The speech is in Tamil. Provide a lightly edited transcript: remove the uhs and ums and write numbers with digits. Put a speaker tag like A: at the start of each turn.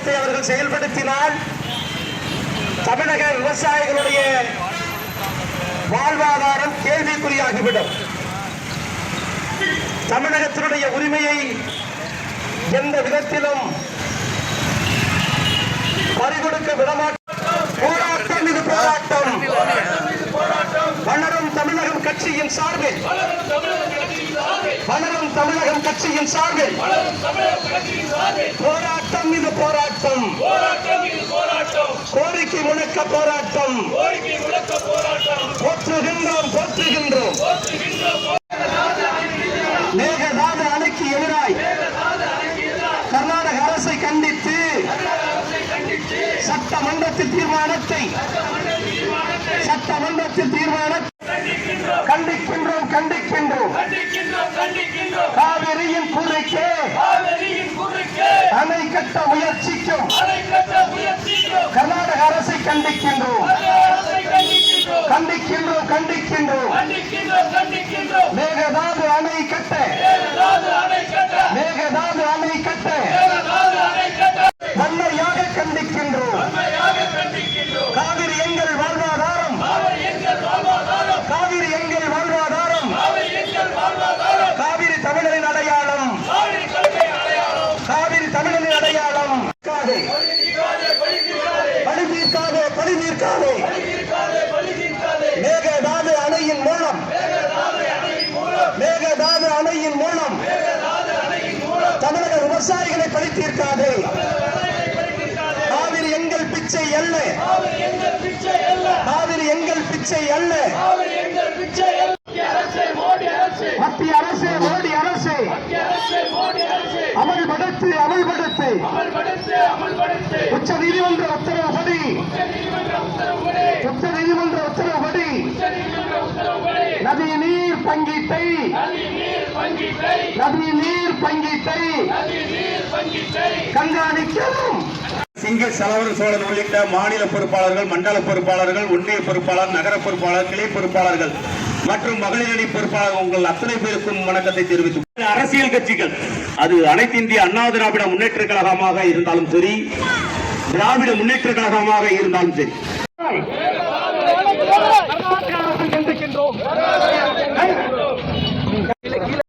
A: திட்டத்தை அவர்கள் செயல்படுத்தினால் தமிழக விவசாயிகளுடைய வாழ்வாதாரம் கேள்விக்குறியாகிவிடும். தமிழகத்தினுடைய உரிமையை எந்த விதத்திலும் பறிகொடுக்க விடமாட்டோம். போராட்டம் இது போராட்டம். வளரும் தமிழகம் கட்சியின் சார்பில் போராட்டம் இது போராட்டம். கோரிக்கை முழக்க போராட்டம். போற்றுகின்றோம். மேகதாது அணைக்கு எதிராய் கர்நாடக அரசை கண்டித்து சட்டமன்றத்தில் தீர்மானத்தை கண்டிக்கின்றோம். காவிரியின் குறுக்கே அணை கட்ட முயற்சிக்கும் கர்நாடக அரசை கண்டிக்கின்றோம். மேகதாது அணை கட்ட வன்மையாக கண்டிக்கின்றோம். காவிரி எங்கள் வாழ்வாதாரம். காவிரி தமிழரின் அடையாளம். பழி தீர்க்காதே. மேகதாது அணையின் மூலம் தமிழக விவசாயிகளை பழி தீர்க்காதே. காவிரி எங்கள் பிச்சை அல்ல. மத்திய அரசு மோடி அரசு அமல்படுத்து. உச்ச நீதிமன்ற உத்தரவுப்படி நதி நீர் பங்கீட்டை கண்காணிக்கவும்.
B: சிங்க சலவன் சோழன் உள்ளிட்ட மாநில பொறுப்பாளர்கள், மண்டல பொறுப்பாளர்கள், ஒன்றிய பொறுப்பாளர், நகர பொறுப்பாளர், கிளை பொறுப்பாளர்கள் மற்றும் மகளிரணி பொறுப்பாளர் உங்கள் அத்தனை பேருக்கும் வணக்கத்தை தெரிவித்து, அரசியல் கட்சிகள் அது அனைத்து இந்திய அண்ணா திராவிட முன்னேற்ற கழகமாக இருந்தாலும் சரி, திராவிட முன்னேற்ற கழகமாக இருந்தாலும் சரி,
A: கண்டிக்கின்றோம்.